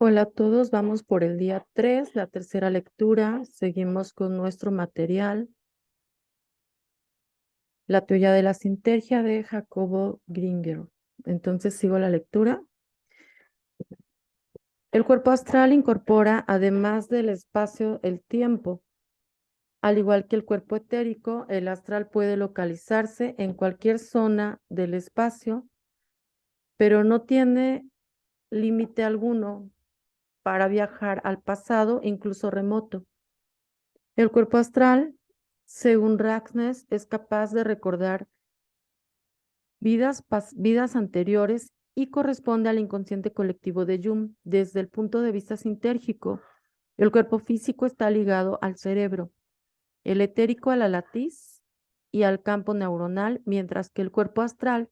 Hola a todos, vamos por el día 3, la tercera lectura. Seguimos con nuestro material, La teoría de la sinergia de Jacobo Gringer. Entonces sigo la lectura. El cuerpo astral incorpora, además del espacio, el tiempo. Al igual que el cuerpo etérico, el astral puede localizarse en cualquier zona del espacio, pero no tiene límite alguno para viajar al pasado, incluso remoto. El cuerpo astral, según Raxnes, es capaz de recordar vidas anteriores y corresponde al inconsciente colectivo de Jung. Desde el punto de vista sintérgico, el cuerpo físico está ligado al cerebro, el etérico a la latiz y al campo neuronal, mientras que el cuerpo astral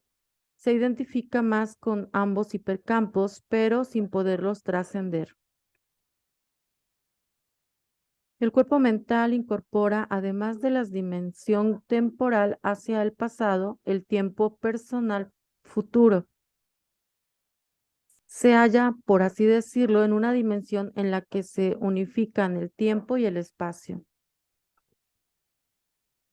se identifica más con ambos hipercampos, pero sin poderlos trascender. El cuerpo mental incorpora, además de la dimensión temporal hacia el pasado, el tiempo personal futuro. Se halla, por así decirlo, en una dimensión en la que se unifican el tiempo y el espacio.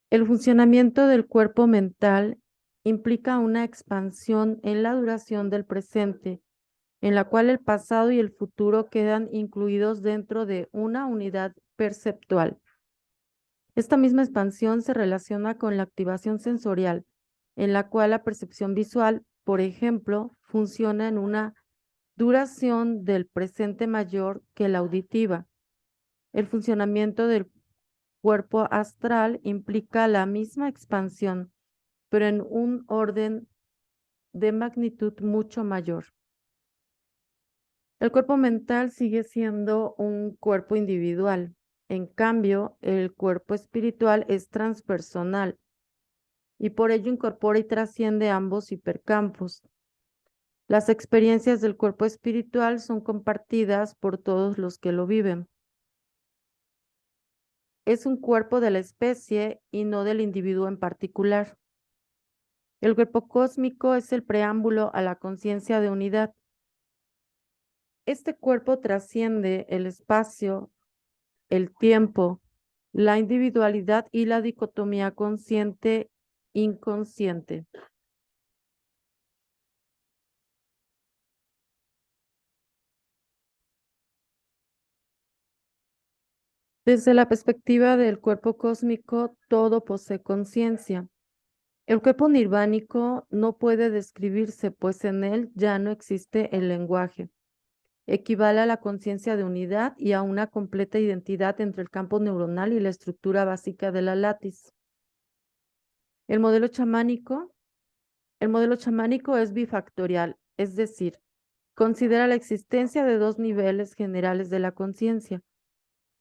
El funcionamiento del cuerpo mental implica una expansión en la duración del presente, en la cual el pasado y el futuro quedan incluidos dentro de una unidad perceptual. Esta misma expansión se relaciona con la activación sensorial, en la cual la percepción visual, por ejemplo, funciona en una duración del presente mayor que la auditiva. El funcionamiento del cuerpo astral implica la misma expansión, pero en un orden de magnitud mucho mayor. El cuerpo mental sigue siendo un cuerpo individual. En cambio, el cuerpo espiritual es transpersonal y por ello incorpora y trasciende ambos hipercampos. Las experiencias del cuerpo espiritual son compartidas por todos los que lo viven. Es un cuerpo de la especie y no del individuo en particular. El cuerpo cósmico es el preámbulo a la conciencia de unidad. Este cuerpo trasciende el espacio, el tiempo, la individualidad y la dicotomía consciente-inconsciente. Desde la perspectiva del cuerpo cósmico, todo posee conciencia. El cuerpo nirvánico no puede describirse, pues en él ya no existe el lenguaje. Equivale a la conciencia de unidad y a una completa identidad entre el campo neuronal y la estructura básica de la látiz. El modelo chamánico, el modelo chamánico es bifactorial, es decir, considera la existencia de dos niveles generales de la conciencia.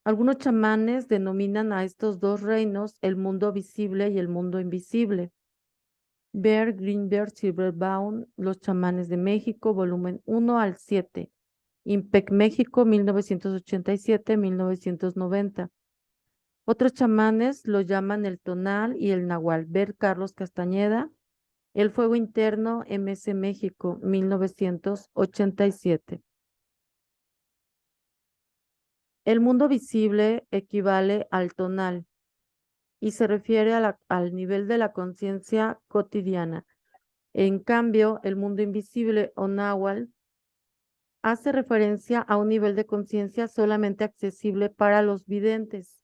Algunos chamanes denominan a estos dos reinos el mundo visible y el mundo invisible. Ver Greenberg Silverbaum, Los chamanes de México, volumen 1 al 7. IMPEC México, 1987-1990. Otros chamanes lo llaman el tonal y el nahual. Ver Carlos Castañeda, El fuego interno, MS México, 1987. El mundo visible equivale al tonal y se refiere al nivel de la conciencia cotidiana. En cambio, el mundo invisible o náhuatl hace referencia a un nivel de conciencia solamente accesible para los videntes.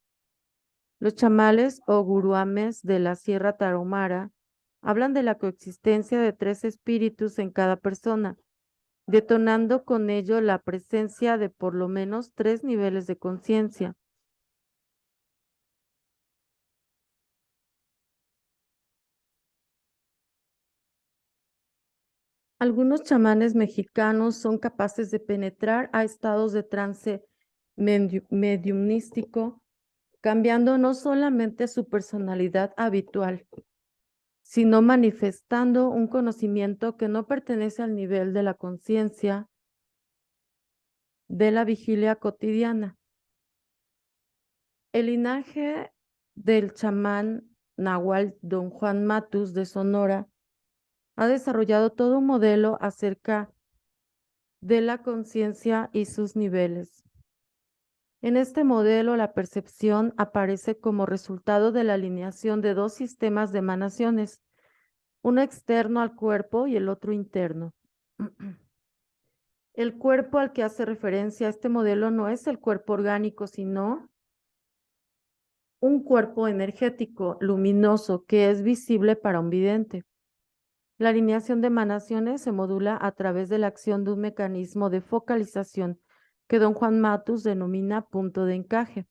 Los chamales o guruames de la Sierra Tarahumara hablan de la coexistencia de tres espíritus en cada persona, detonando con ello la presencia de por lo menos tres niveles de conciencia. Algunos chamanes mexicanos son capaces de penetrar a estados de trance mediumnístico, cambiando no solamente su personalidad habitual, sino manifestando un conocimiento que no pertenece al nivel de la conciencia de la vigilia cotidiana. El linaje del chamán nahual Don Juan Matus de Sonora ha desarrollado todo un modelo acerca de la conciencia y sus niveles. En este modelo, la percepción aparece como resultado de la alineación de dos sistemas de emanaciones, uno externo al cuerpo y el otro interno. El cuerpo al que hace referencia este modelo no es el cuerpo orgánico, sino un cuerpo energético, luminoso, que es visible para un vidente. La alineación de emanaciones se modula a través de la acción de un mecanismo de focalización que don Juan Matus denomina punto de encaje.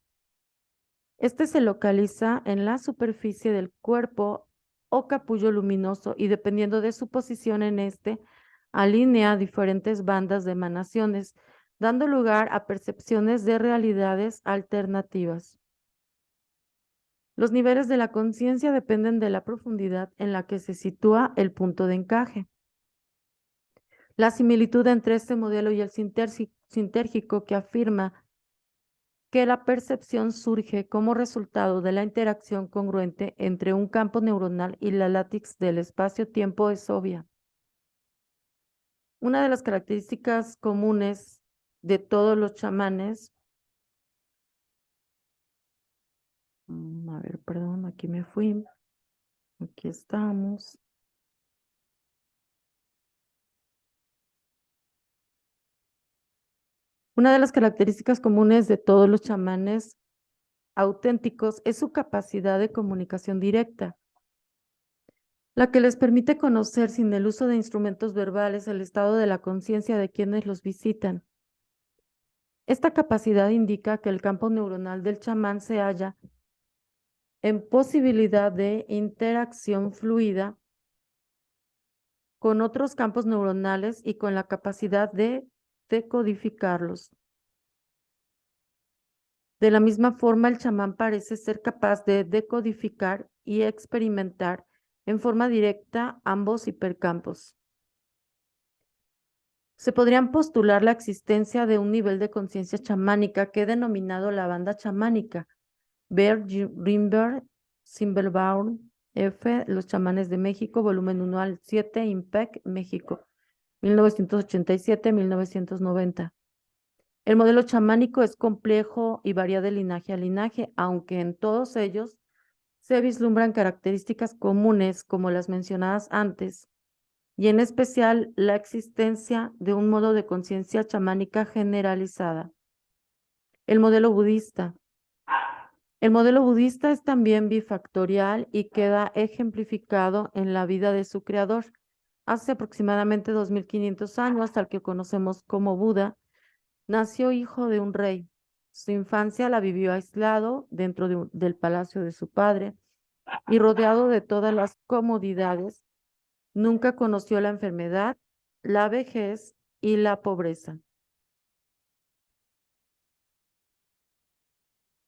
Este se localiza en la superficie del cuerpo o capullo luminoso y dependiendo de su posición en este, alinea diferentes bandas de emanaciones, dando lugar a percepciones de realidades alternativas. Los niveles de la conciencia dependen de la profundidad en la que se sitúa el punto de encaje. La similitud entre este modelo y el sintérgico que afirma que la percepción surge como resultado de la interacción congruente entre un campo neuronal y la látiz del espacio-tiempo es obvia. Una de las características comunes de todos los chamanes, a ver, perdón, aquí me fui, aquí estamos. Una de las características comunes de todos los chamanes auténticos es su capacidad de comunicación directa, la que les permite conocer sin el uso de instrumentos verbales el estado de la conciencia de quienes los visitan. Esta capacidad indica que el campo neuronal del chamán se halla en posibilidad de interacción fluida con otros campos neuronales y con la capacidad de decodificarlos. De la misma forma, el chamán parece ser capaz de decodificar y experimentar en forma directa ambos hipercampos. Se podrían postular la existencia de un nivel de conciencia chamánica que he denominado la banda chamánica. Bert Rimberg, Simbelbaum, F. Los chamanes de México, volumen 1 al 7, IMPEC, México, 1987-1990. El modelo chamánico es complejo y varía de linaje a linaje, aunque en todos ellos se vislumbran características comunes como las mencionadas antes, y en especial la existencia de un modo de conciencia chamánica generalizada. El modelo budista. El modelo budista es también bifactorial y queda ejemplificado en la vida de su creador. Hace aproximadamente 2500 años, al que conocemos como Buda, nació hijo de un rey. Su infancia la vivió aislado dentro del palacio de su padre y rodeado de todas las comodidades. Nunca conoció la enfermedad, la vejez y la pobreza.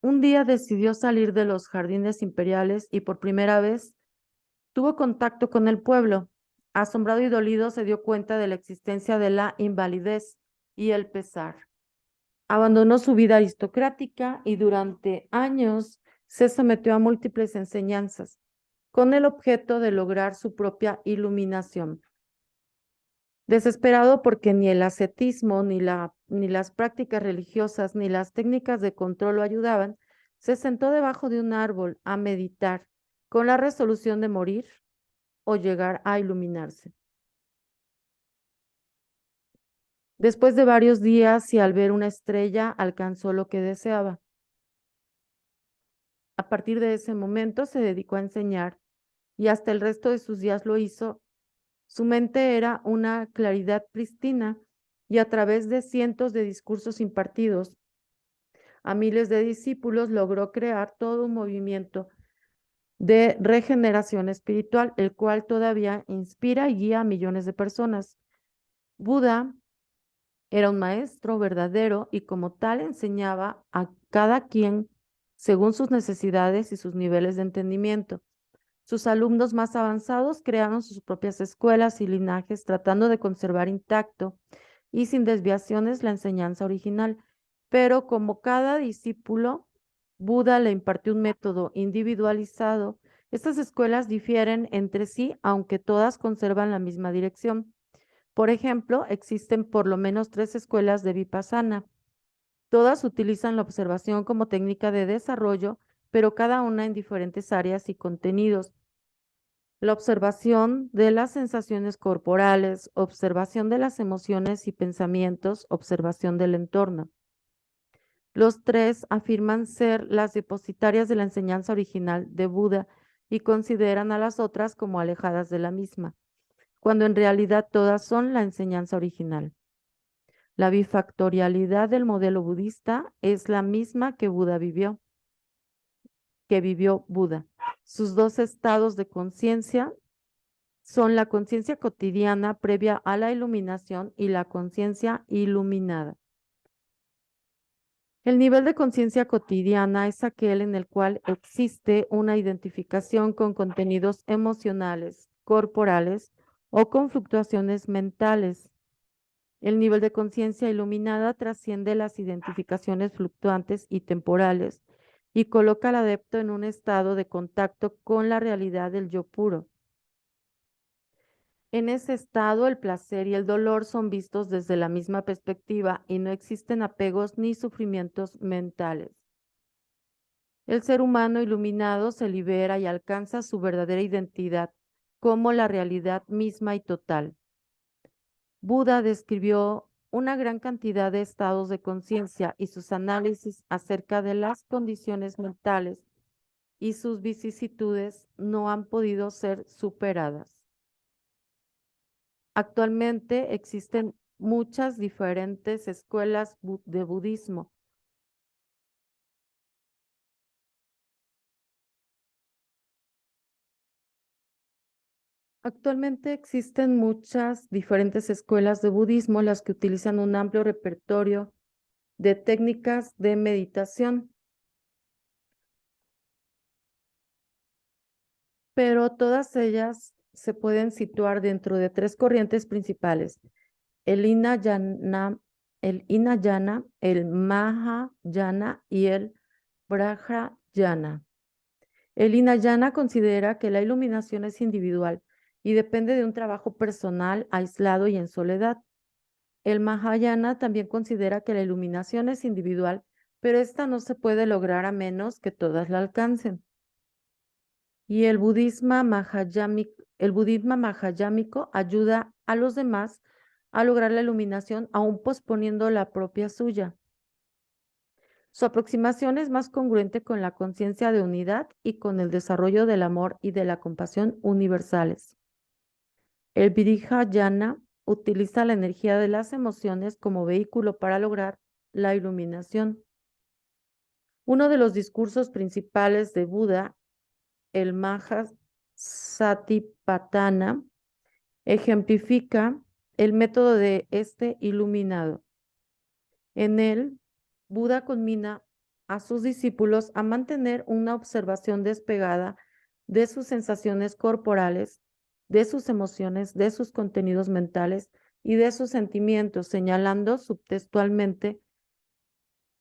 Un día decidió salir de los jardines imperiales y por primera vez tuvo contacto con el pueblo. Asombrado y dolido se dio cuenta de la existencia de la invalidez y el pesar. Abandonó su vida aristocrática y durante años se sometió a múltiples enseñanzas con el objeto de lograr su propia iluminación. Desesperado porque ni el ascetismo, ni las prácticas religiosas, ni las técnicas de control lo ayudaban, se sentó debajo de un árbol a meditar con la resolución de morir o llegar a iluminarse. Después de varios días y al ver una estrella, alcanzó lo que deseaba. A partir de ese momento se dedicó a enseñar y hasta el resto de sus días lo hizo. Su mente era una claridad pristina y a través de cientos de discursos impartidos a miles de discípulos logró crear todo un movimiento de regeneración espiritual, el cual todavía inspira y guía a millones de personas. Buda era un maestro verdadero y como tal enseñaba a cada quien según sus necesidades y sus niveles de entendimiento. Sus alumnos más avanzados crearon sus propias escuelas y linajes tratando de conservar intacto y sin desviaciones la enseñanza original. Pero como cada discípulo, Buda le impartió un método individualizado. Estas escuelas difieren entre sí, aunque todas conservan la misma dirección. Por ejemplo, existen por lo menos 3 escuelas de Vipassana. Todas utilizan la observación como técnica de desarrollo, pero cada una en diferentes áreas y contenidos. La observación de las sensaciones corporales, observación de las emociones y pensamientos, observación del entorno. Los 3 afirman ser las depositarias de la enseñanza original de Buda y consideran a las otras como alejadas de la misma, cuando en realidad todas son la enseñanza original. La bifactorialidad del modelo budista es la misma que vivió Buda. Sus 2 estados de conciencia son la conciencia cotidiana previa a la iluminación y la conciencia iluminada. El nivel de conciencia cotidiana es aquel en el cual existe una identificación con contenidos emocionales, corporales o con fluctuaciones mentales. El nivel de conciencia iluminada trasciende las identificaciones fluctuantes y temporales y coloca al adepto en un estado de contacto con la realidad del yo puro. En ese estado, el placer y el dolor son vistos desde la misma perspectiva y no existen apegos ni sufrimientos mentales. El ser humano iluminado se libera y alcanza su verdadera identidad como la realidad misma y total. Buda describió una gran cantidad de estados de conciencia y sus análisis acerca de las condiciones mentales y sus vicisitudes no han podido ser superadas. Actualmente existen muchas diferentes escuelas de budismo. Actualmente existen muchas diferentes escuelas de budismo, las que utilizan un amplio repertorio de técnicas de meditación, pero todas ellas se pueden situar dentro de 3 corrientes principales: el Hinayana, el Mahayana y el Vajrayana. El Hinayana considera que la iluminación es individual y depende de un trabajo personal, aislado y en soledad. El Mahayana también considera que la iluminación es individual, pero esta no se puede lograr a menos que todas la alcancen. Y el budismo mahayámico ayuda a los demás a lograr la iluminación, aún posponiendo la propia suya. Su aproximación es más congruente con la conciencia de unidad y con el desarrollo del amor y de la compasión universales. El Vijrayana utiliza la energía de las emociones como vehículo para lograr la iluminación. Uno de los discursos principales de Buda, el Mahasatipatthana, ejemplifica el método de este iluminado. En él, Buda conmina a sus discípulos a mantener una observación despegada de sus sensaciones corporales, de sus emociones, de sus contenidos mentales y de sus sentimientos, señalando subtextualmente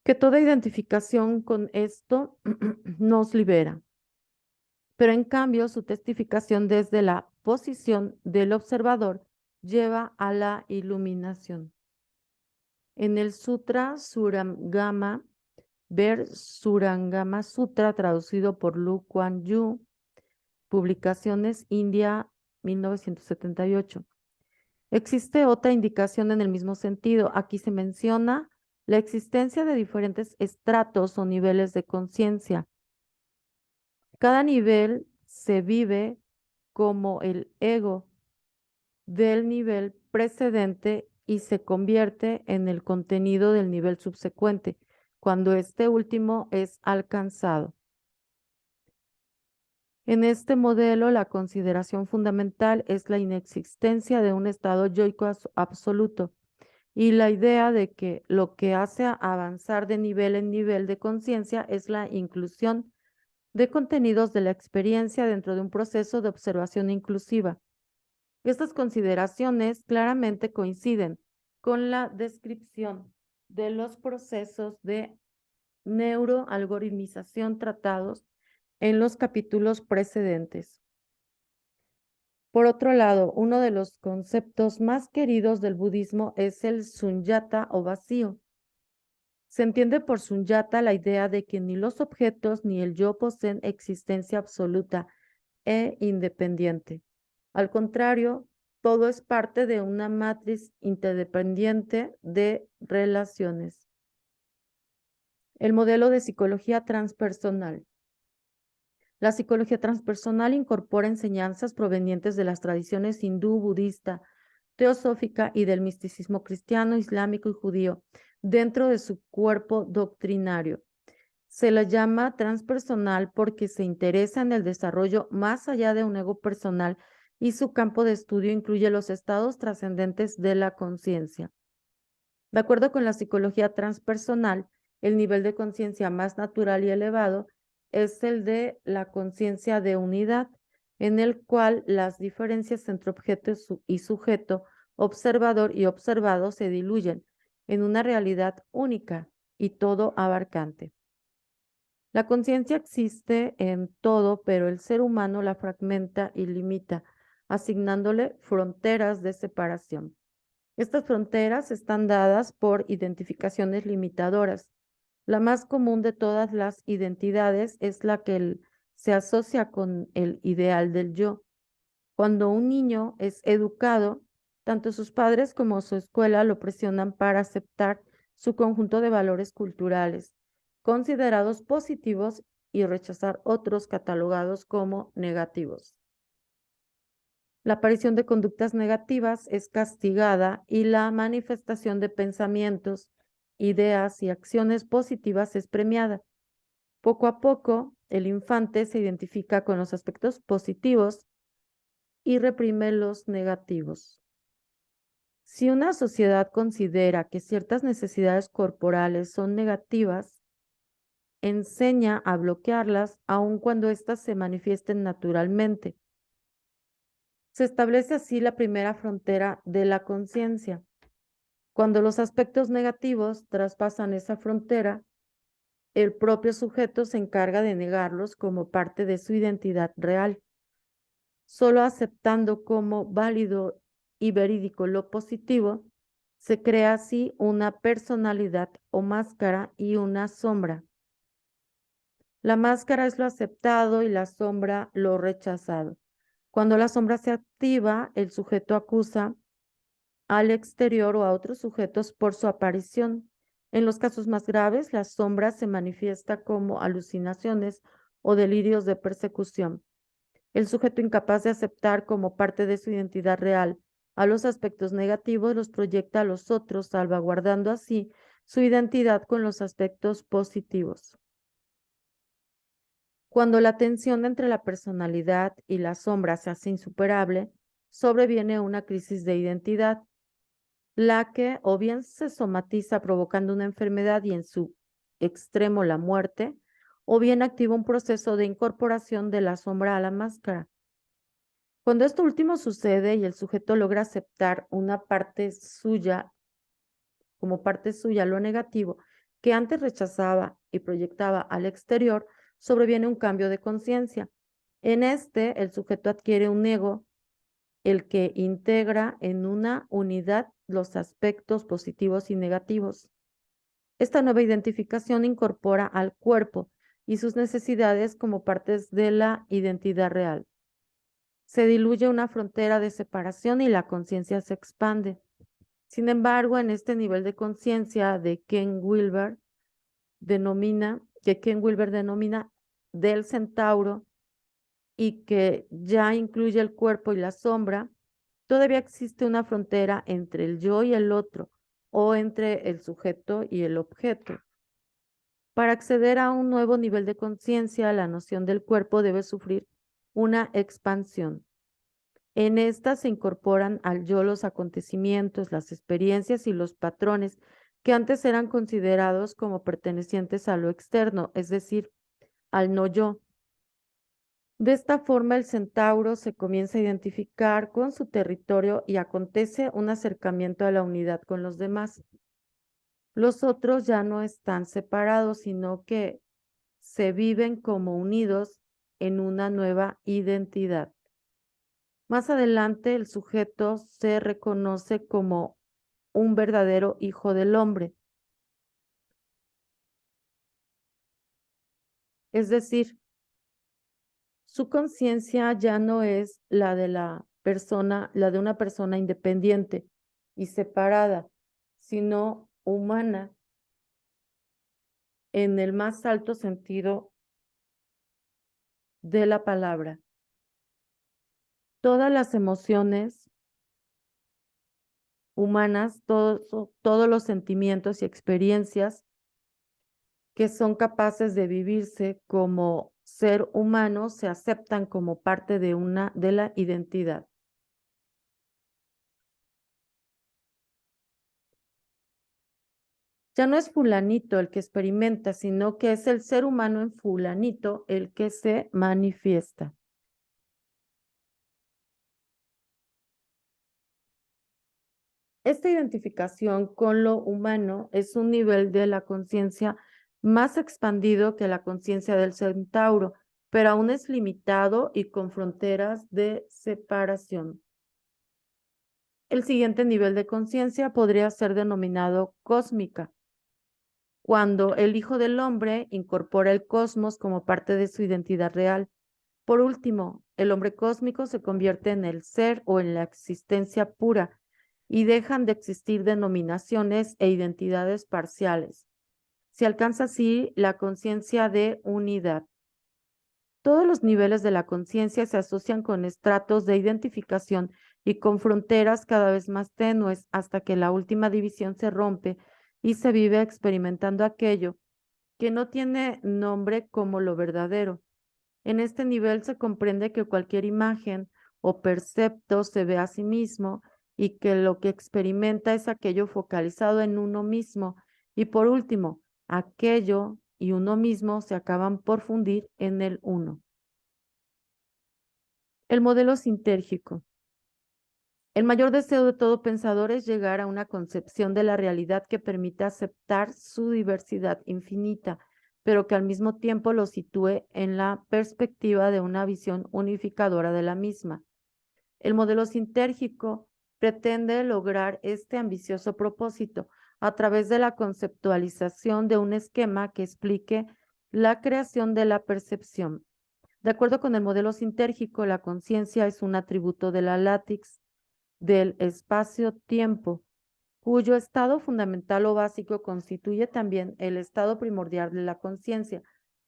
que toda identificación con esto nos libera. Pero en cambio, su testificación desde la posición del observador lleva a la iluminación. En el Sutra Surangama, ver Surangama Sutra, traducido por Lu Kuan Yu, Publicaciones India, 1978. Existe otra indicación en el mismo sentido. Aquí se menciona la existencia de diferentes estratos o niveles de conciencia. Cada nivel se vive como el ego del nivel precedente y se convierte en el contenido del nivel subsecuente, cuando este último es alcanzado. En este modelo, la consideración fundamental es la inexistencia de un estado yoico absoluto y la idea de que lo que hace avanzar de nivel en nivel de conciencia es la inclusión de contenidos de la experiencia dentro de un proceso de observación inclusiva. Estas consideraciones claramente coinciden con la descripción de los procesos de neuroalgoritmización tratados en los capítulos precedentes. Por otro lado, uno de los conceptos más queridos del budismo es el sunyata o vacío. Se entiende por sunyata la idea de que ni los objetos ni el yo poseen existencia absoluta e independiente. Al contrario, todo es parte de una matriz interdependiente de relaciones. El modelo de psicología transpersonal. La psicología transpersonal incorpora enseñanzas provenientes de las tradiciones hindú, budista, teosófica y del misticismo cristiano, islámico y judío dentro de su cuerpo doctrinario. Se la llama transpersonal porque se interesa en el desarrollo más allá de un ego personal y su campo de estudio incluye los estados trascendentes de la conciencia. De acuerdo con la psicología transpersonal, el nivel de conciencia más natural y elevado es el de la conciencia de unidad, en el cual las diferencias entre objeto y sujeto, observador y observado se diluyen en una realidad única y todo abarcante. La conciencia existe en todo, pero el ser humano la fragmenta y limita, asignándole fronteras de separación. Estas fronteras están dadas por identificaciones limitadoras. La más común de todas las identidades es la que se asocia con el ideal del yo. Cuando un niño es educado, tanto sus padres como su escuela lo presionan para aceptar su conjunto de valores culturales, considerados positivos, y rechazar otros catalogados como negativos. La aparición de conductas negativas es castigada y la manifestación de pensamientos, ideas y acciones positivas es premiada. Poco a poco, el infante se identifica con los aspectos positivos y reprime los negativos. Si una sociedad considera que ciertas necesidades corporales son negativas, enseña a bloquearlas aun cuando éstas se manifiesten naturalmente. Se establece así la primera frontera de la conciencia. Cuando los aspectos negativos traspasan esa frontera, el propio sujeto se encarga de negarlos como parte de su identidad real. Solo aceptando como válido y verídico lo positivo, se crea así una personalidad o máscara y una sombra. La máscara es lo aceptado y la sombra lo rechazado. Cuando la sombra se activa, el sujeto acusa al exterior o a otros sujetos por su aparición. En los casos más graves, la sombra se manifiesta como alucinaciones o delirios de persecución. El sujeto incapaz de aceptar como parte de su identidad real a los aspectos negativos los proyecta a los otros, salvaguardando así su identidad con los aspectos positivos. Cuando la tensión entre la personalidad y la sombra se hace insuperable, sobreviene una crisis de identidad, la que o bien se somatiza provocando una enfermedad y en su extremo la muerte, o bien activa un proceso de incorporación de la sombra a la máscara. Cuando esto último sucede y el sujeto logra aceptar una parte suya, como parte suya lo negativo, que antes rechazaba y proyectaba al exterior, sobreviene un cambio de conciencia. En este, el sujeto adquiere un ego, el que integra en una unidad los aspectos positivos y negativos. Esta nueva identificación incorpora al cuerpo y sus necesidades como partes de la identidad real. Se diluye una frontera de separación y la conciencia se expande. Sin embargo, en este nivel de conciencia de Ken Wilber denomina del centauro y que ya incluye el cuerpo y la sombra, todavía existe una frontera entre el yo y el otro, o entre el sujeto y el objeto. Para acceder a un nuevo nivel de conciencia, la noción del cuerpo debe sufrir una expansión. En esta se incorporan al yo los acontecimientos, las experiencias y los patrones que antes eran considerados como pertenecientes a lo externo, es decir, al no yo. De esta forma, el centauro se comienza a identificar con su territorio y acontece un acercamiento a la unidad con los demás. Los otros ya no están separados, sino que se viven como unidos en una nueva identidad. Más adelante, el sujeto se reconoce como un verdadero hijo del hombre. Es decir, su conciencia ya no es la de la persona, la de una persona independiente y separada, sino humana en el más alto sentido de la palabra. Todas las emociones humanas, todos los sentimientos y experiencias que son capaces de vivirse como ser humano se aceptan como parte de la identidad. Ya no es fulanito el que experimenta, sino que es el ser humano en fulanito el que se manifiesta. Esta identificación con lo humano es un nivel de la conciencia más expandido que la conciencia del centauro, pero aún es limitado y con fronteras de separación. El siguiente nivel de conciencia podría ser denominado cósmica, cuando el Hijo del Hombre incorpora el cosmos como parte de su identidad real. Por último, el hombre cósmico se convierte en el ser o en la existencia pura y dejan de existir denominaciones e identidades parciales. Se alcanza así la conciencia de unidad. Todos los niveles de la conciencia se asocian con estratos de identificación y con fronteras cada vez más tenues hasta que la última división se rompe y se vive experimentando aquello que no tiene nombre como lo verdadero. En este nivel se comprende que cualquier imagen o percepto se ve a sí mismo y que lo que experimenta es aquello focalizado en uno mismo. Y por último, aquello y uno mismo se acaban por fundir en el uno. El modelo sintérgico. El mayor deseo de todo pensador es llegar a una concepción de la realidad que permita aceptar su diversidad infinita, pero que al mismo tiempo lo sitúe en la perspectiva de una visión unificadora de la misma. El modelo sintérgico pretende lograr este ambicioso propósito a través de la conceptualización de un esquema que explique la creación de la percepción. De acuerdo con el modelo sintérgico, la conciencia es un atributo de la lattice del espacio-tiempo, cuyo estado fundamental o básico constituye también el estado primordial de la conciencia,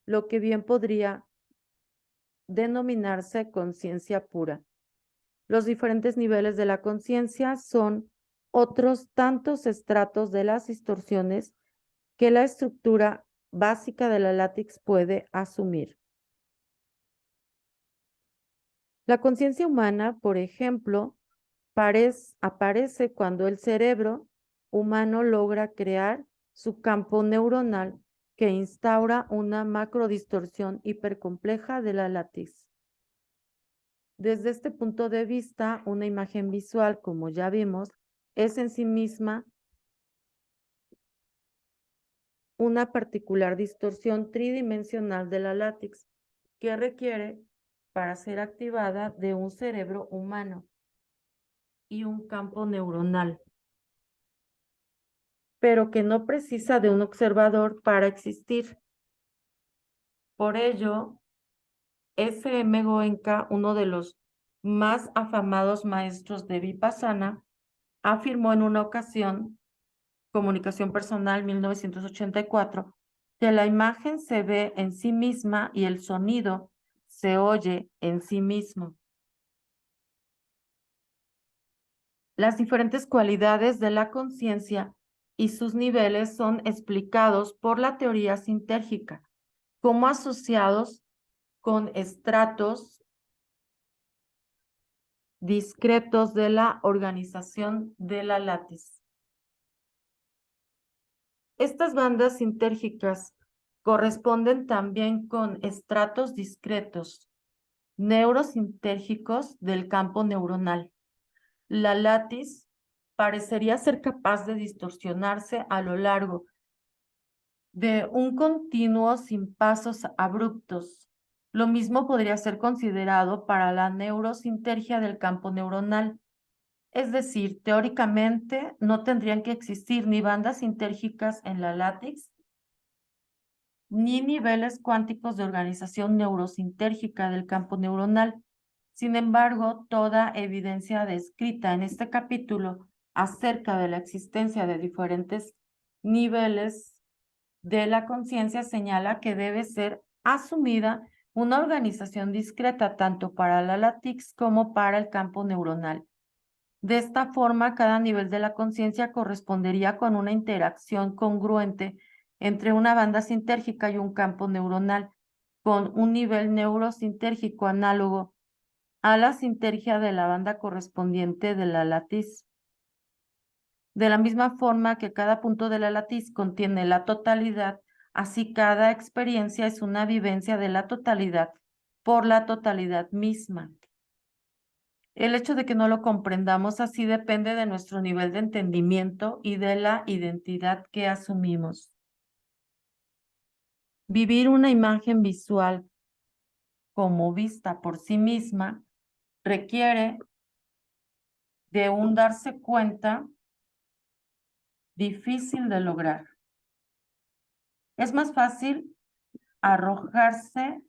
lo que bien podría denominarse conciencia pura. Los diferentes niveles de la conciencia son otros tantos estratos de las distorsiones que la estructura básica de la látex puede asumir. La conciencia humana, por ejemplo, aparece cuando el cerebro humano logra crear su campo neuronal que instaura una macrodistorsión hipercompleja de la látex. Desde este punto de vista, una imagen visual, como ya vimos, es en sí misma una particular distorsión tridimensional de la látex que requiere, para ser activada, de un cerebro humano y un campo neuronal, pero que no precisa de un observador para existir. Por ello, S.M. Goenka, uno de los más afamados maestros de Vipassana, afirmó en una ocasión, Comunicación Personal 1984, que la imagen se ve en sí misma y el sonido se oye en sí mismo. Las diferentes cualidades de la conciencia y sus niveles son explicados por la teoría sintérgica como asociados con estratos discretos de la organización de la látice. Estas bandas sintérgicas corresponden también con estratos discretos neurosintérgicos del campo neuronal. La látice parecería ser capaz de distorsionarse a lo largo de un continuo sin pasos abruptos, Lo mismo podría ser considerado para la neurosintergia del campo neuronal. Es decir, teóricamente no tendrían que existir ni bandas sintérgicas en la látex, ni niveles cuánticos de organización neurosintérgica del campo neuronal. Sin embargo, toda evidencia descrita en este capítulo acerca de la existencia de diferentes niveles de la conciencia señala que debe ser asumida una organización discreta tanto para la látex como para el campo neuronal. De esta forma, cada nivel de la conciencia correspondería con una interacción congruente entre una banda sintérgica y un campo neuronal, con un nivel neurosintérgico análogo a la sintergia de la banda correspondiente de la latiz. De la misma forma que cada punto de la latiz contiene la totalidad, así cada experiencia es una vivencia de la totalidad por la totalidad misma. El hecho de que no lo comprendamos así depende de nuestro nivel de entendimiento y de la identidad que asumimos. Vivir una imagen visual como vista por sí misma requiere de un darse cuenta difícil de lograr. Es más fácil arrojarse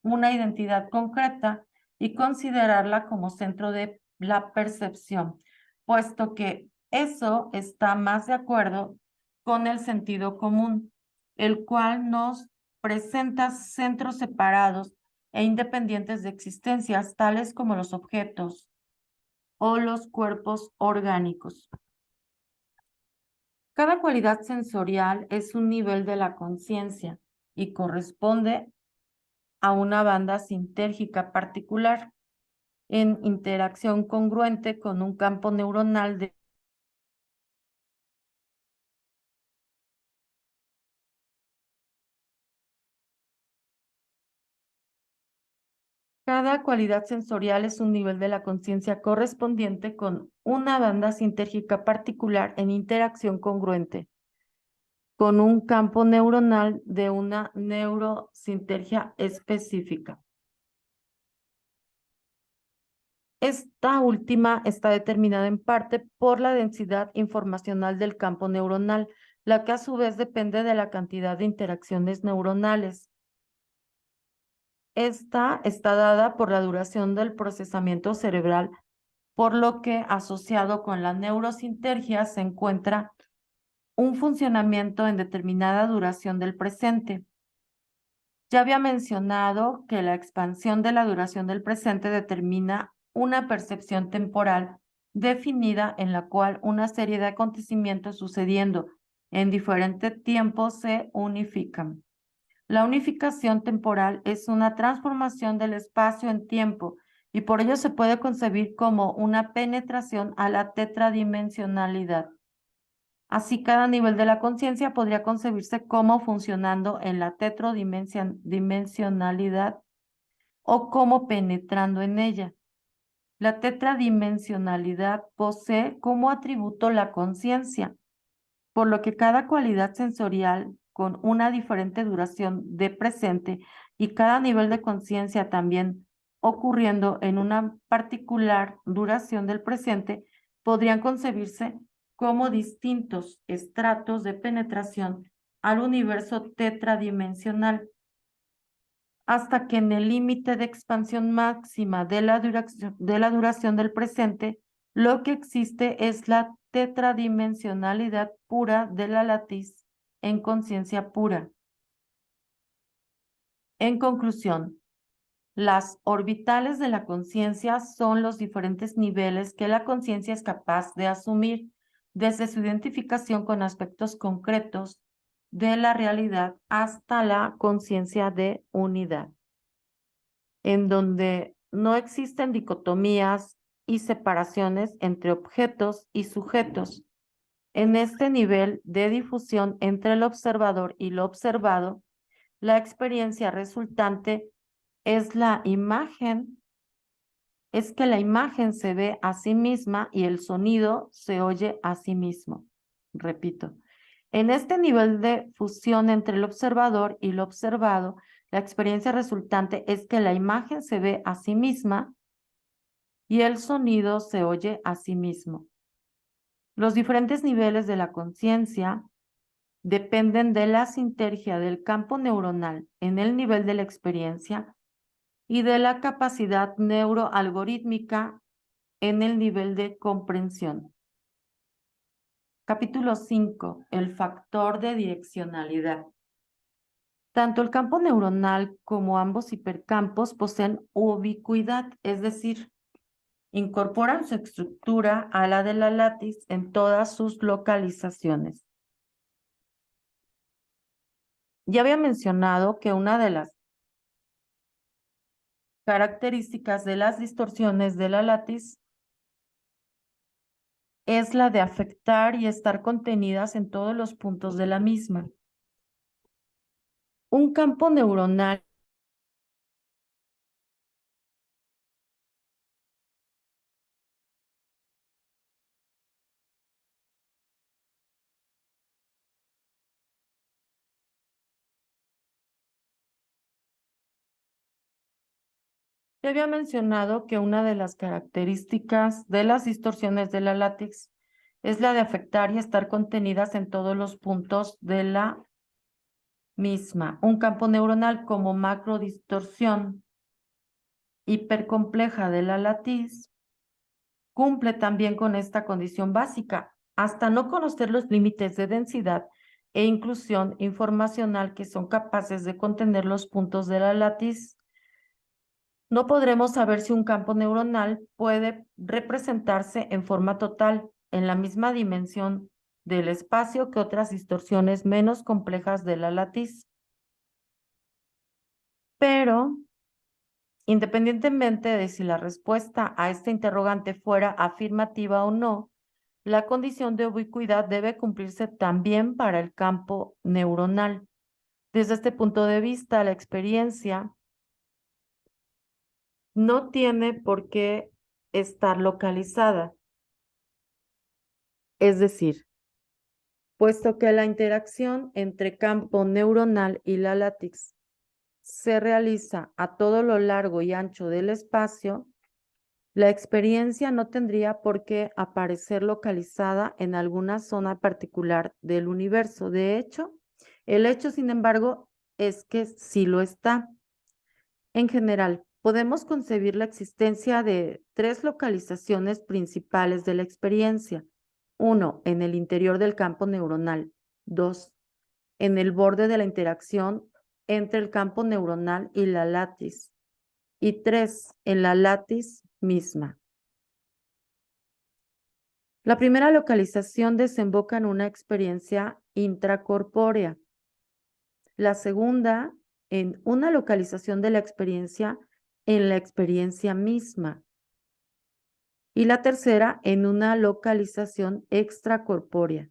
una identidad concreta y considerarla como centro de la percepción, puesto que eso está más de acuerdo con el sentido común, el cual nos presenta centros separados e independientes de existencias, tales como los objetos o los cuerpos orgánicos. Cada cualidad sensorial es un nivel de la conciencia y corresponde a una banda sintérgica particular en interacción congruente con un campo neuronal de cada cualidad sensorial es un nivel de la conciencia correspondiente con una banda sintérgica particular en interacción congruente con un campo neuronal de una neurosintergia específica. Esta última está determinada en parte por la densidad informacional del campo neuronal, la que a su vez depende de la cantidad de interacciones neuronales. Esta está dada por la duración del procesamiento cerebral, por lo que asociado con la neurosintergia se encuentra un funcionamiento en determinada duración del presente. Ya había mencionado que la expansión de la duración del presente determina una percepción temporal definida en la cual una serie de acontecimientos sucediendo en diferentes tiempos se unifican. La unificación temporal es una transformación del espacio en tiempo y por ello se puede concebir como una penetración a la tetradimensionalidad. Así, cada nivel de la conciencia podría concebirse como funcionando en la tetradimensionalidad o como penetrando en ella. La tetradimensionalidad posee como atributo la conciencia, por lo que cada cualidad sensorial con una diferente duración de presente y cada nivel de conciencia también ocurriendo en una particular duración del presente podrían concebirse como distintos estratos de penetración al universo tetradimensional, hasta que en el límite de expansión máxima de la duración del presente, lo que existe es la tetradimensionalidad pura de la latiz en conciencia pura. En conclusión, las orbitales de la conciencia son los diferentes niveles que la conciencia es capaz de asumir desde su identificación con aspectos concretos de la realidad hasta la conciencia de unidad, en donde no existen dicotomías y separaciones entre objetos y sujetos. En este nivel de difusión entre el observador y lo observado, la experiencia resultante es que la imagen se ve a sí misma y el sonido se oye a sí mismo. Repito, en este nivel de fusión entre el observador y lo observado, La experiencia resultante es que la imagen se ve a sí misma y el sonido se oye a sí mismo. Los diferentes niveles de la conciencia dependen de la sinergia del campo neuronal en el nivel de la experiencia y de la capacidad neuroalgorítmica en el nivel de comprensión. Capítulo 5. El factor de direccionalidad. Tanto el campo neuronal como ambos hipercampos poseen ubicuidad, es decir, incorporan su estructura a la de la látiz en todas sus localizaciones. Ya había mencionado que una de las características de las distorsiones de la látiz es la de afectar y estar contenidas en todos los puntos de la misma. Un campo neuronal ya había mencionado que una de las características de las distorsiones de la látex es la de afectar y estar contenidas en todos los puntos de la misma. Un campo neuronal como macrodistorsión hipercompleja de la látex cumple también con esta condición básica, hasta no conocer los límites de densidad e inclusión informacional que son capaces de contener los puntos de la látex. No podremos saber si un campo neuronal puede representarse en forma total, en la misma dimensión del espacio que otras distorsiones menos complejas de la látiz. Pero, independientemente de si la respuesta a esta interrogante fuera afirmativa o no, la condición de ubicuidad debe cumplirse también para el campo neuronal. Desde este punto de vista, la experiencia no tiene por qué estar localizada. Es decir, puesto que la interacción entre campo neuronal y la látex se realiza a todo lo largo y ancho del espacio, la experiencia no tendría por qué aparecer localizada en alguna zona particular del universo. De hecho, el hecho, sin embargo, es que sí lo está. En general, podemos concebir la existencia de tres localizaciones principales de la experiencia. Uno, en el interior del campo neuronal. Dos, en el borde de la interacción entre el campo neuronal y la látiz. Y tres, en la látiz misma. La primera localización desemboca en una experiencia intracorpórea. La segunda, en una localización de la experiencia en la experiencia misma. Y la tercera, en una localización extracorpórea.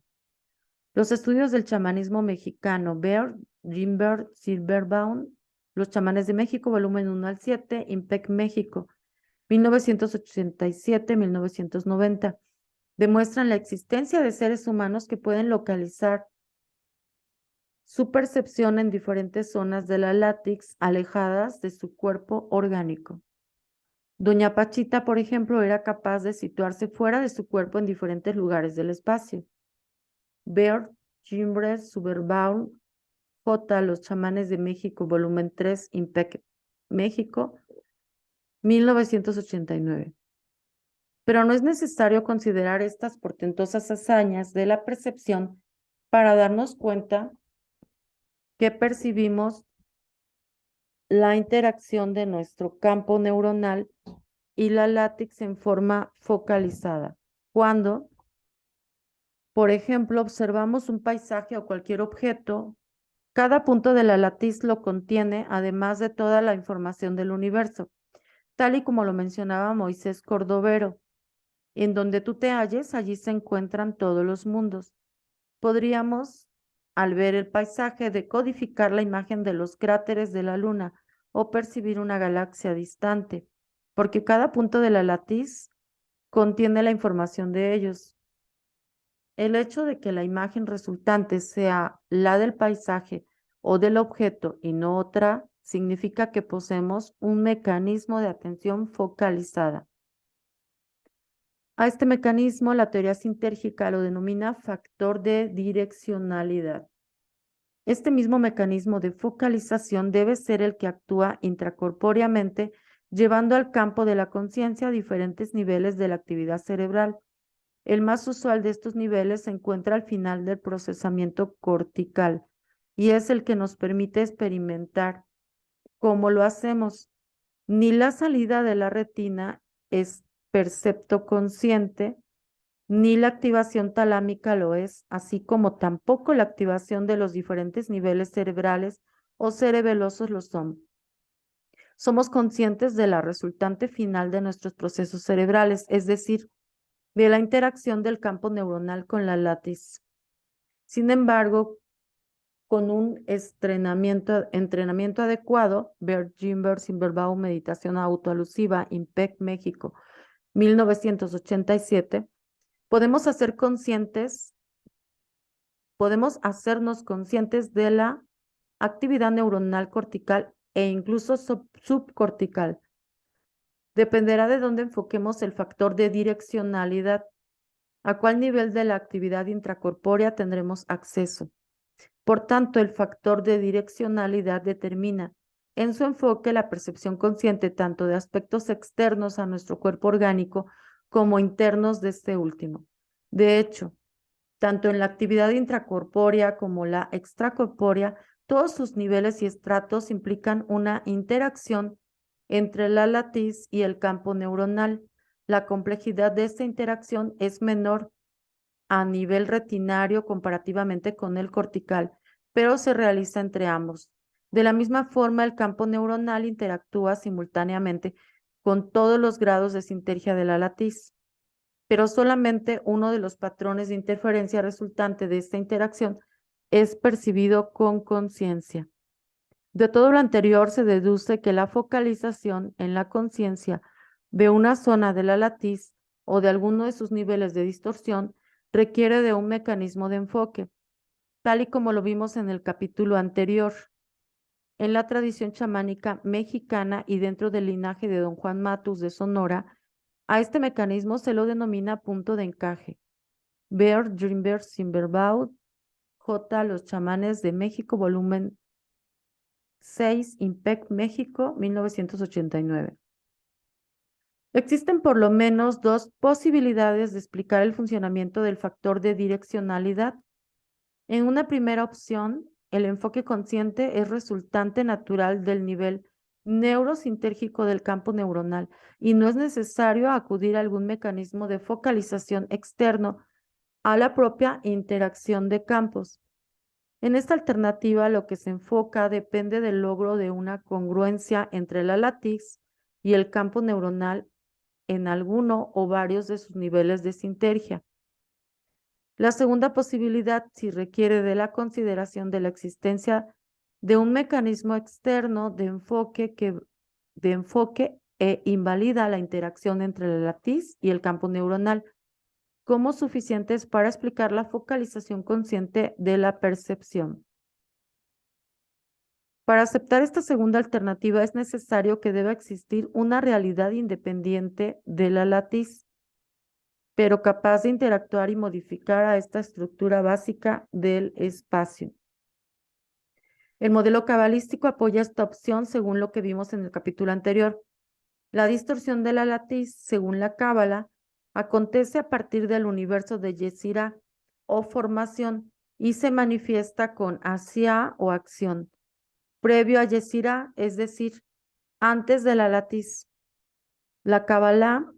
Los estudios del chamanismo mexicano, Baird, Grimberg, Silverbaum, Los chamanes de México, volumen 1 al 7, IMPEC México, 1987-1990, demuestran la existencia de seres humanos que pueden localizar su percepción en diferentes zonas de la látex alejadas de su cuerpo orgánico. Doña Pachita, por ejemplo, era capaz de situarse fuera de su cuerpo en diferentes lugares del espacio. Baird, Grimberg, Silverbaum, J. Los chamanes de México, volumen 3, IMPEC México, 1989. Pero no es necesario considerar estas portentosas hazañas de la percepción para darnos cuenta que percibimos la interacción de nuestro campo neuronal y la látex en forma focalizada. Cuando, por ejemplo, observamos un paisaje o cualquier objeto, cada punto de la látex lo contiene, además de toda la información del universo, tal y como lo mencionaba Moisés Cordovero. En donde tú te halles, allí se encuentran todos los mundos. Podríamos, al ver el paisaje, decodificar la imagen de los cráteres de la Luna o percibir una galaxia distante, porque cada punto de la látiz contiene la información de ellos. El hecho de que la imagen resultante sea la del paisaje o del objeto y no otra significa que poseemos un mecanismo de atención focalizada. A este mecanismo la teoría sintérgica lo denomina factor de direccionalidad. Este mismo mecanismo de focalización debe ser el que actúa intracorpóreamente, llevando al campo de la conciencia a diferentes niveles de la actividad cerebral. El más usual de estos niveles se encuentra al final del procesamiento cortical y es el que nos permite experimentar. ¿Cómo lo hacemos? Ni la salida de la retina es percepto consciente, ni la activación talámica lo es, así como tampoco la activación de los diferentes niveles cerebrales o cerebelosos lo son. Somos conscientes de la resultante final de nuestros procesos cerebrales, es decir, de la interacción del campo neuronal con la látiz. Sin embargo, con un entrenamiento adecuado, Bert Gimber, Simberbaum, Meditación Autoalusiva, IMPEC, México, 1987, podemos hacernos conscientes de la actividad neuronal cortical e incluso subcortical. Dependerá de dónde enfoquemos el factor de direccionalidad, a cuál nivel de la actividad intracorpórea tendremos acceso. Por tanto, el factor de direccionalidad determina en su enfoque la percepción consciente tanto de aspectos externos a nuestro cuerpo orgánico como internos de este último. De hecho, tanto en la actividad intracorpórea como la extracorpórea, todos sus niveles y estratos implican una interacción entre la latiz y el campo neuronal. La complejidad de esta interacción es menor a nivel retinario comparativamente con el cortical, pero se realiza entre ambos. De la misma forma, el campo neuronal interactúa simultáneamente con todos los grados de sintergia de la latiz, pero solamente uno de los patrones de interferencia resultante de esta interacción es percibido con conciencia. De todo lo anterior se deduce que la focalización en la conciencia de una zona de la latiz o de alguno de sus niveles de distorsión requiere de un mecanismo de enfoque, tal y como lo vimos en el capítulo anterior. En la tradición chamánica mexicana y dentro del linaje de don Juan Matus de Sonora, a este mecanismo se lo denomina punto de encaje. Bert Grimberg Simberbaud, J. Los chamanes de México, volumen 6, IMPEC, México, 1989. Existen por lo menos dos posibilidades de explicar el funcionamiento del factor de direccionalidad. En una primera opción, el enfoque consciente es resultante natural del nivel neurosintérgico del campo neuronal y no es necesario acudir a algún mecanismo de focalización externo a la propia interacción de campos. En esta alternativa, lo que se enfoca depende del logro de una congruencia entre la latiz y el campo neuronal en alguno o varios de sus niveles de sintergia. La segunda posibilidad, si requiere de la consideración de la existencia de un mecanismo externo de enfoque e invalida la interacción entre la latiz y el campo neuronal como suficientes para explicar la focalización consciente de la percepción. Para aceptar esta segunda alternativa es necesario que deba existir una realidad independiente de la latiz, pero capaz de interactuar y modificar a esta estructura básica del espacio. El modelo cabalístico apoya esta opción según lo que vimos en el capítulo anterior. La distorsión de la latiz, según la cábala, acontece a partir del universo de Yetzirah o formación y se manifiesta con hacia o acción, previo a Yetzirah, es decir, antes de la latiz. La cábala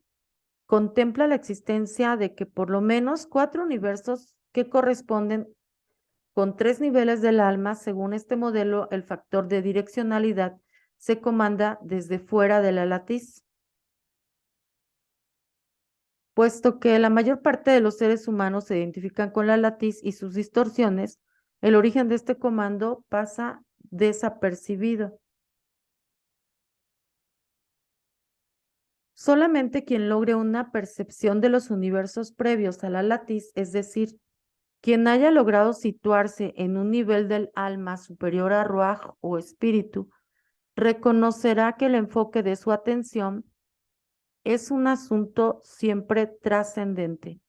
contempla la existencia de que por lo menos 4 universos que corresponden con 3 niveles del alma. Según este modelo, el factor de direccionalidad se comanda desde fuera de la latiz. Puesto que la mayor parte de los seres humanos se identifican con la latiz y sus distorsiones, el origen de este comando pasa desapercibido. Solamente quien logre una percepción de los universos previos a la latiz, es decir, quien haya logrado situarse en un nivel del alma superior a Ruach o espíritu, reconocerá que el enfoque de su atención es un asunto siempre trascendente.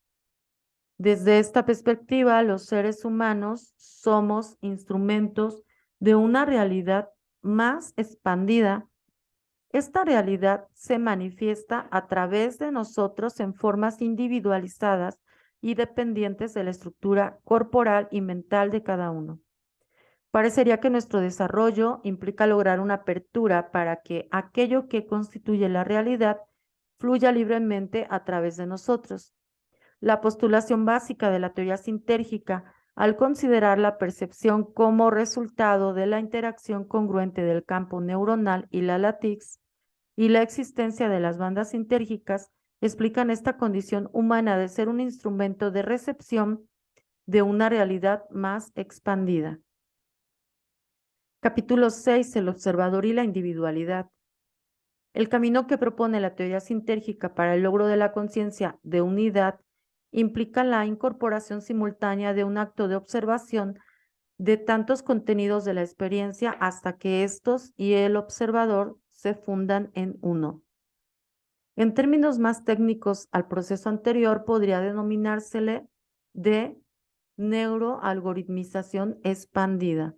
Desde esta perspectiva, los seres humanos somos instrumentos de una realidad más expandida. Esta realidad se manifiesta a través de nosotros en formas individualizadas y dependientes de la estructura corporal y mental de cada uno. Parecería que nuestro desarrollo implica lograr una apertura para que aquello que constituye la realidad fluya libremente a través de nosotros. La postulación básica de la teoría sintérgica, al considerar la percepción como resultado de la interacción congruente del campo neuronal y la látex y la existencia de las bandas sintérgicas, explican esta condición humana de ser un instrumento de recepción de una realidad más expandida. Capítulo 6. El observador y la individualidad. El camino que propone la teoría sintérgica para el logro de la conciencia de unidad implica la incorporación simultánea de un acto de observación de tantos contenidos de la experiencia hasta que estos y el observador se fundan en uno. En términos más técnicos al proceso anterior, podría denominársele de neuroalgoritmización expandida.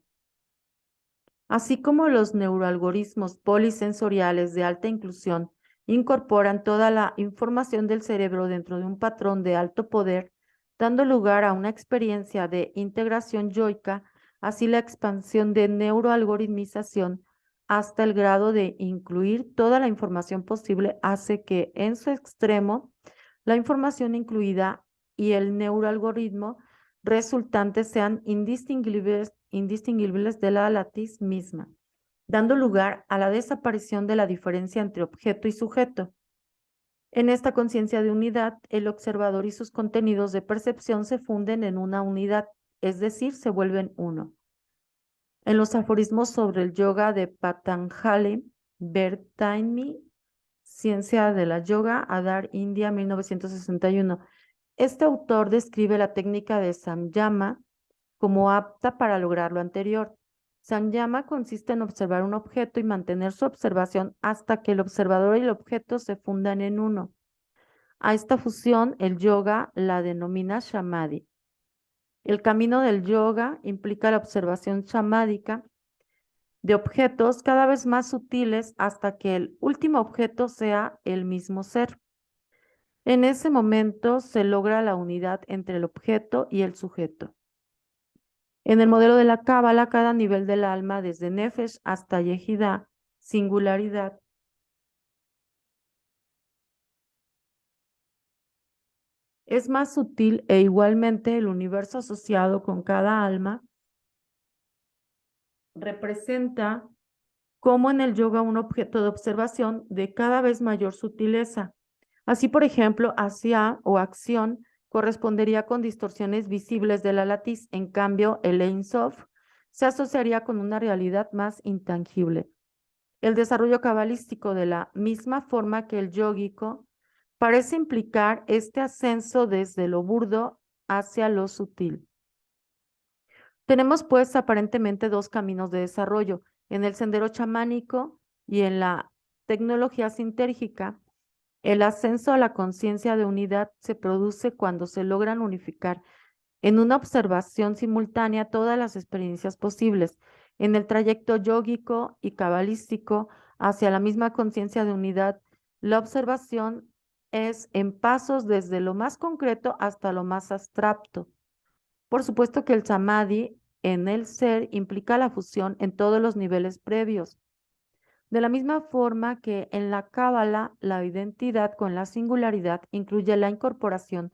Así como los neuroalgoritmos polisensoriales de alta inclusión incorporan toda la información del cerebro dentro de un patrón de alto poder, dando lugar a una experiencia de integración yoica, así la expansión de neuroalgoritmización hasta el grado de incluir toda la información posible hace que en su extremo la información incluida y el neuroalgoritmo resultantes sean indistinguibles de la latiz misma, dando lugar a la desaparición de la diferencia entre objeto y sujeto. En esta conciencia de unidad, el observador y sus contenidos de percepción se funden en una unidad, es decir, se vuelven uno. En los aforismos sobre el yoga de Patanjali, Vertaini, Ciencia de la Yoga, Adar, India, 1961, este autor describe la técnica de samyama como apta para lograr lo anterior. Samyama consiste en observar un objeto y mantener su observación hasta que el observador y el objeto se fundan en uno. A esta fusión, el yoga la denomina samadhi. El camino del yoga implica la observación samádica de objetos cada vez más sutiles hasta que el último objeto sea el mismo ser. En ese momento se logra la unidad entre el objeto y el sujeto. En el modelo de la Cábala, cada nivel del alma, desde Nefesh hasta Yehidá, singularidad, es más sutil e igualmente el universo asociado con cada alma representa como en el yoga un objeto de observación de cada vez mayor sutileza. Así, por ejemplo, hacia o acción correspondería con distorsiones visibles de la latiz. En cambio, el Ein Sof se asociaría con una realidad más intangible. El desarrollo cabalístico, de la misma forma que el yógico, parece implicar este ascenso desde lo burdo hacia lo sutil. Tenemos pues aparentemente dos caminos de desarrollo, en el sendero chamánico y en la tecnología sintérgica. El ascenso a la conciencia de unidad se produce cuando se logran unificar en una observación simultánea todas las experiencias posibles. En el trayecto yógico y cabalístico hacia la misma conciencia de unidad, la observación es en pasos desde lo más concreto hasta lo más abstracto. Por supuesto que el samadhi en el ser implica la fusión en todos los niveles previos. De la misma forma que en la cábala, la identidad con la singularidad incluye la incorporación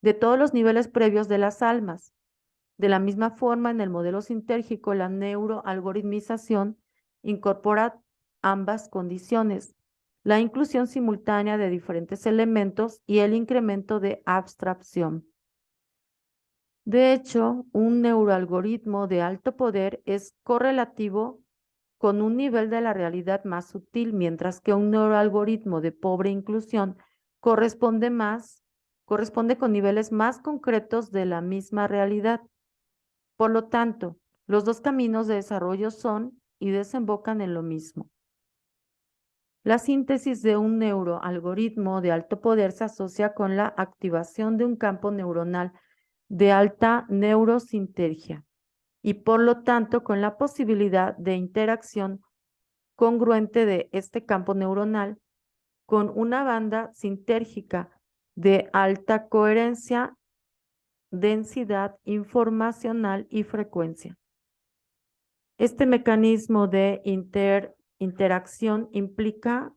de todos los niveles previos de las almas. De la misma forma, en el modelo sintérgico, la neuroalgoritmización incorpora ambas condiciones, la inclusión simultánea de diferentes elementos y el incremento de abstracción. De hecho, un neuroalgoritmo de alto poder es correlativo con un nivel de la realidad más sutil, mientras que un neuroalgoritmo de pobre inclusión corresponde con niveles más concretos de la misma realidad. Por lo tanto, los dos caminos de desarrollo son y desembocan en lo mismo. La síntesis de un neuroalgoritmo de alto poder se asocia con la activación de un campo neuronal de alta neurosintergia y por lo tanto con la posibilidad de interacción congruente de este campo neuronal con una banda sintérgica de alta coherencia, densidad informacional y frecuencia. Este mecanismo de interacción implica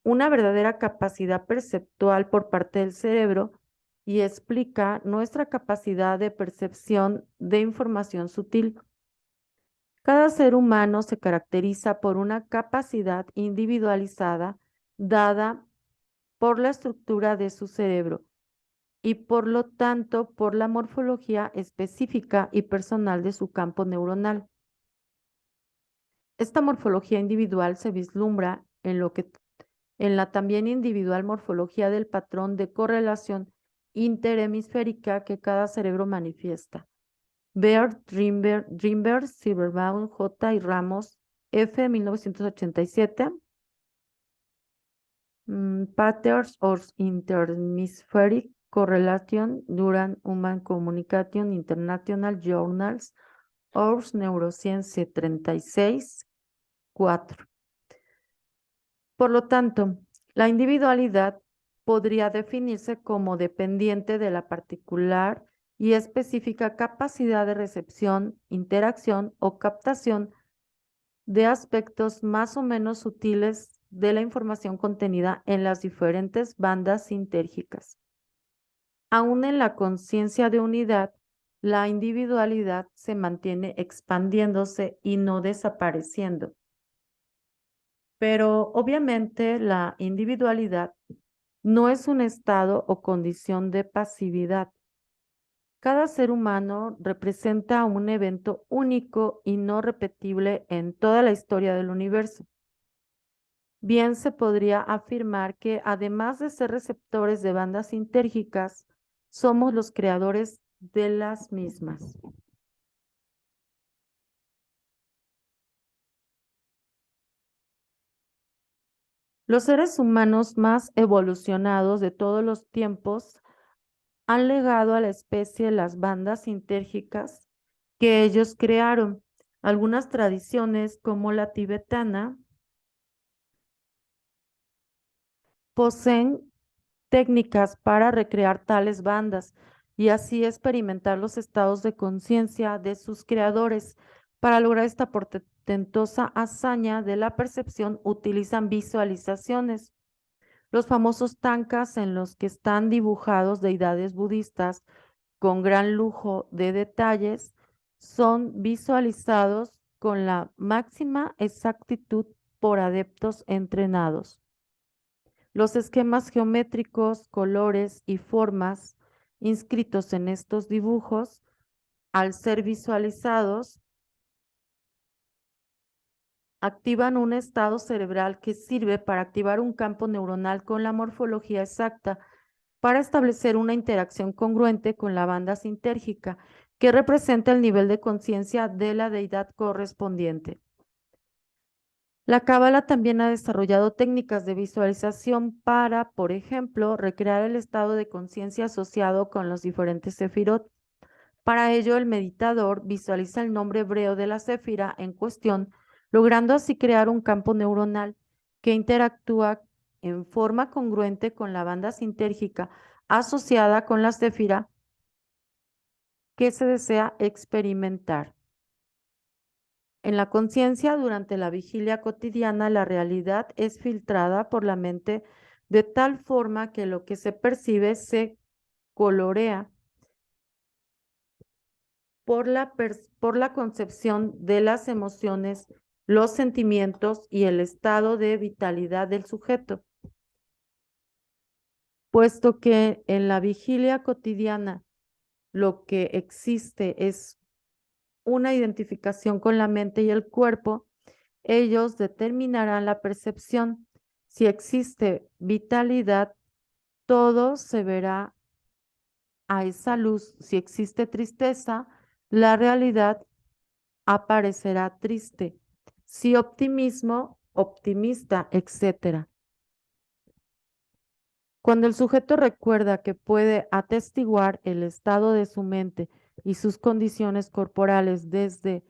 una verdadera capacidad perceptual por parte del cerebro y explica nuestra capacidad de percepción de información sutil. Cada ser humano se caracteriza por una capacidad individualizada dada por la estructura de su cerebro y por lo tanto por la morfología específica y personal de su campo neuronal. Esta morfología individual se vislumbra en la también individual morfología del patrón de correlación interhemisférica que cada cerebro manifiesta. Baird, Dreamberg, Silverbaum, J. y Ramos, F. 1987. Patterns of Interhemispheric Correlation during Human Communication International Journals of Neuroscience 36, 4. Por lo tanto, la individualidad podría definirse como dependiente de la particular y específica capacidad de recepción, interacción o captación de aspectos más o menos sutiles de la información contenida en las diferentes bandas sintérgicas. Aún en la conciencia de unidad, la individualidad se mantiene expandiéndose y no desapareciendo. Pero obviamente la individualidad no es un estado o condición de pasividad. Cada ser humano representa un evento único y no repetible en toda la historia del universo. Bien se podría afirmar que además de ser receptores de bandas sintérgicas, somos los creadores de las mismas. Los seres humanos más evolucionados de todos los tiempos han legado a la especie las bandas sintérgicas que ellos crearon. Algunas tradiciones, como la tibetana, poseen técnicas para recrear tales bandas y así experimentar los estados de conciencia de sus creadores. Para lograr esta portentosa hazaña de la percepción utilizan visualizaciones. Los famosos tankas en los que están dibujados deidades budistas con gran lujo de detalles son visualizados con la máxima exactitud por adeptos entrenados. Los esquemas geométricos, colores y formas inscritos en estos dibujos, al ser visualizados, activan un estado cerebral que sirve para activar un campo neuronal con la morfología exacta para establecer una interacción congruente con la banda sintérgica que representa el nivel de conciencia de la deidad correspondiente. La Cábala también ha desarrollado técnicas de visualización para, por ejemplo, recrear el estado de conciencia asociado con los diferentes sefirot. Para ello, el meditador visualiza el nombre hebreo de la séfira en cuestión, logrando así crear un campo neuronal que interactúa en forma congruente con la banda sintérgica asociada con la séfira que se desea experimentar. En la conciencia, durante la vigilia cotidiana, la realidad es filtrada por la mente de tal forma que lo que se percibe se colorea por la concepción de las emociones, los sentimientos y el estado de vitalidad del sujeto. Puesto que en la vigilia cotidiana lo que existe es una identificación con la mente y el cuerpo, ellos determinarán la percepción. Si existe vitalidad, todo se verá a esa luz. Si existe tristeza, la realidad aparecerá triste. Si optimismo, optimista, etcétera. Cuando el sujeto recuerda que puede atestiguar el estado de su mente y sus condiciones corporales desde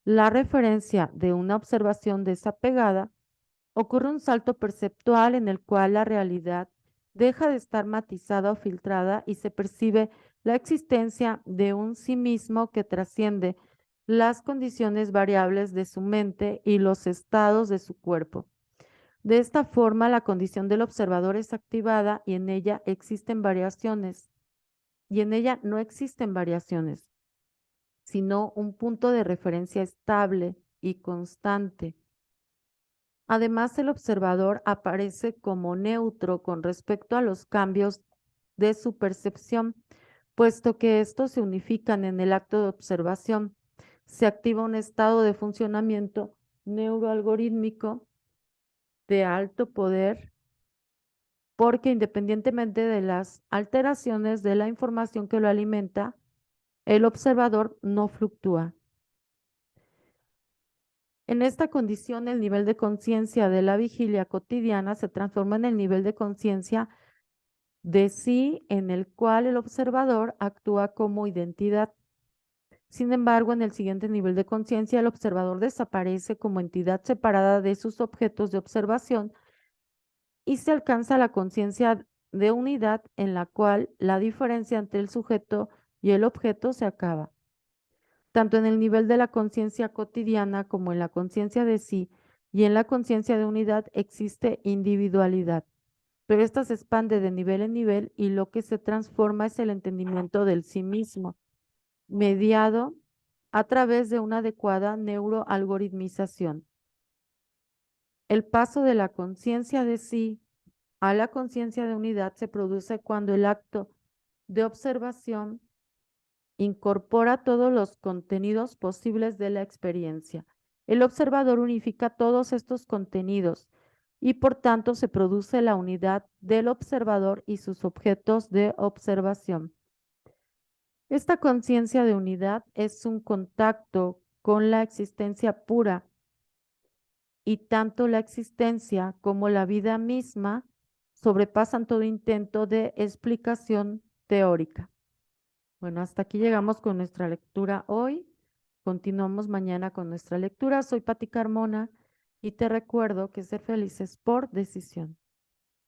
la referencia de una observación desapegada, ocurre un salto perceptual en el cual la realidad deja de estar matizada o filtrada y se percibe la existencia de un sí mismo que trasciende las condiciones variables de su mente y los estados de su cuerpo. De esta forma, la condición del observador es activada y en ella existen variaciones, y en ella no existen variaciones, sino un punto de referencia estable y constante. Además, el observador aparece como neutro con respecto a los cambios de su percepción, puesto que estos se unifican en el acto de observación. Se activa un estado de funcionamiento neuroalgorítmico de alto poder porque independientemente de las alteraciones de la información que lo alimenta, el observador no fluctúa. En esta condición, el nivel de conciencia de la vigilia cotidiana se transforma en el nivel de conciencia de sí en el cual el observador actúa como identidad. Sin embargo, en el siguiente nivel de conciencia, el observador desaparece como entidad separada de sus objetos de observación y se alcanza la conciencia de unidad en la cual la diferencia entre el sujeto y el objeto se acaba. Tanto en el nivel de la conciencia cotidiana como en la conciencia de sí y en la conciencia de unidad existe individualidad, pero esta se expande de nivel en nivel y lo que se transforma es el entendimiento del sí mismo, mediado a través de una adecuada neuroalgoritmización. El paso de la conciencia de sí a la conciencia de unidad se produce cuando el acto de observación incorpora todos los contenidos posibles de la experiencia. El observador unifica todos estos contenidos y por tanto se produce la unidad del observador y sus objetos de observación. Esta conciencia de unidad es un contacto con la existencia pura y tanto la existencia como la vida misma sobrepasan todo intento de explicación teórica. Bueno, hasta aquí llegamos con nuestra lectura hoy. Continuamos mañana con nuestra lectura. Soy Pati Carmona y te recuerdo que ser feliz es por decisión.